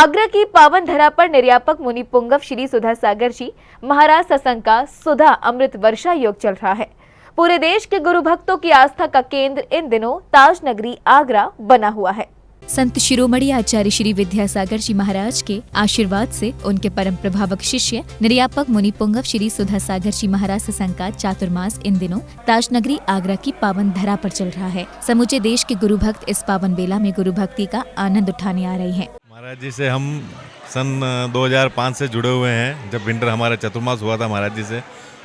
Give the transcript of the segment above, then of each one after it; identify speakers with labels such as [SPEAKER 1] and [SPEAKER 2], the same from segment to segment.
[SPEAKER 1] आगरा की पावन धरा पर निर्यापक मुनि पुंगव श्री सुधा सागर जी महाराज सत्संग का सुधा अमृत वर्षा योग चल रहा है। पूरे देश के गुरु भक्तों की आस्था का केंद्र इन दिनों ताज नगरी आगरा बना हुआ है। संत शिरोमणि आचार्य श्री विद्यासागर जी महाराज के आशीर्वाद से उनके परम प्रभावक शिष्य निर्यापक मुनि पुंगव श्री सुधा सागर जी महाराज सत्संग का चातुर्मास इन दिनों ताज नगरी आगरा की पावन धरा पर चल रहा है। समूचे देश के गुरु भक्त इस पावन बेला में गुरु भक्ति का आनंद उठाने आ रहे हैं।
[SPEAKER 2] महाराज जी से हम सन 2005 से जुड़े हुए हैं। जब विंटर हमारा चतुर्मास हुआ था महाराज जी से,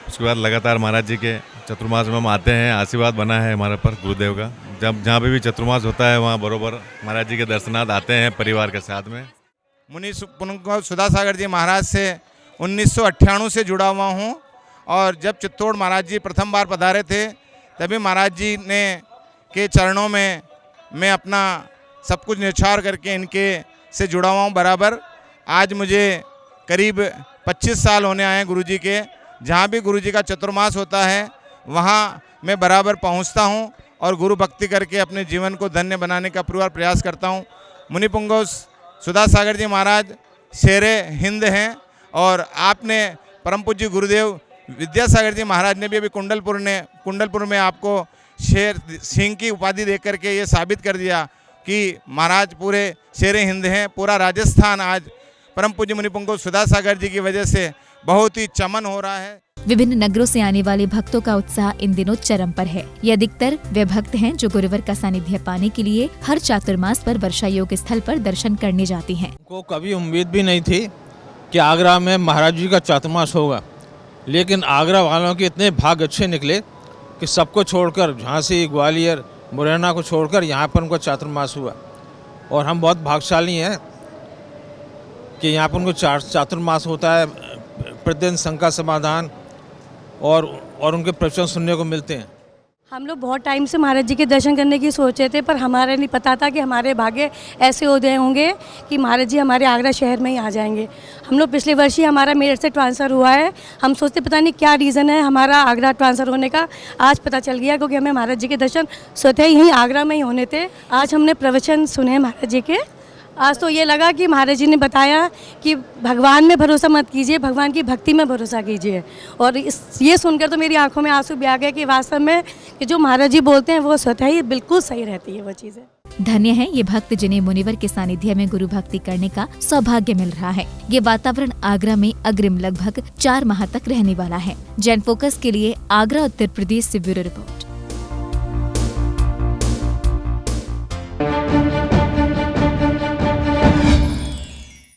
[SPEAKER 2] उसके बाद लगातार महाराज जी के चतुर्मास में हम आते हैं। आशीर्वाद बना है हमारे पर गुरुदेव का। जब जहाँ पे भी चतुर्मास होता है वहाँ बरोबर महाराज जी के दर्शनार्थ आते हैं परिवार के साथ में।
[SPEAKER 3] मुनि पुंगव सुधा सागर जी महाराज से 1998 से जुड़ा हुआ हूँ और जब चित्तौड़ महाराज जी प्रथम बार पधारे थे तभी महाराज जी ने के चरणों में मैं अपना सब कुछ न्यौछावर करके इनके से जुड़ा हुआ हूँ बराबर। आज मुझे करीब 25 साल होने आए हैं गुरुजी के। जहाँ भी गुरुजी का चतुर्मास होता है वहाँ मैं बराबर पहुँचता हूँ और गुरु भक्ति करके अपने जीवन को धन्य बनाने का पूरा प्रयास करता हूँ। मुनि पुंगव सुधा सागर जी महाराज शेरे हिंद हैं और आपने परम पूज्य गुरुदेव विद्यासागर जी महाराज ने भी अभी कुंडलपुर में आपको शेर सिंह की उपाधि दे करके ये साबित कर दिया कि महाराज पूरे शेरे हिंद हैं। पूरा राजस्थान आज परम पूज्य मुनि पुंगव सुधा सागर जी की वजह से बहुत ही चमन हो रहा है।
[SPEAKER 1] विभिन्न नगरों से आने वाले भक्तों का उत्साह इन दिनों चरम पर है। ये अधिकतर वे भक्त हैं जो गुरुवर का सानिध्य पाने के लिए हर चातुर्मास पर वर्षा योग स्थल पर दर्शन करने जाते हैं।
[SPEAKER 4] को कभी उम्मीद भी नहीं थी कि आगरा में महाराज जी का चातुर्मास होगा, लेकिन आगरा वालों के इतने भाग अच्छे निकले कि सबको छोड़कर झांसी, ग्वालियर, मुरैना को छोड़कर यहाँ पर उनका चातुर्मास हुआ। और हम बहुत भाग्यशाली हैं कि यहाँ पर उनको चातुर्मास होता है। प्रतिदिन शंका समाधान और उनके प्रवचन सुनने को मिलते हैं।
[SPEAKER 5] हम लोग बहुत टाइम से महाराज जी के दर्शन करने की सोचे थे, पर हमारे नहीं पता था कि हमारे भाग्य ऐसे उदय होंगे कि महाराज जी हमारे आगरा शहर में ही आ जाएंगे। हम लोग पिछले वर्ष ही हमारा मेरठ से ट्रांसफ़र हुआ है। हम सोचते पता नहीं क्या रीज़न है हमारा आगरा ट्रांसफ़र होने का। आज पता चल गया क्योंकि हमें महाराज जी के दर्शन स्वतः यहीं आगरा में ही होने थे। आज हमने प्रवचन सुने महाराज जी के। आज तो ये लगा कि महाराज जी ने बताया कि भगवान में भरोसा मत कीजिए, भगवान की भक्ति में भरोसा कीजिए। और ये सुनकर तो मेरी आंखों में आंसू भी आ गए कि वास्तव में कि जो महाराज जी बोलते हैं वो स्वतः ही बिल्कुल सही रहती है वो चीज़ें।
[SPEAKER 1] धन्य है ये भक्त जिन्हें मुनिवर के सानिध्य में गुरु भक्ति करने का सौभाग्य मिल रहा है। ये वातावरण आगरा में अग्रिम लगभग 4 माह तक रहने वाला है। जैन फोकस के लिए आगरा उत्तर प्रदेश से ब्यूरो रिपोर्ट।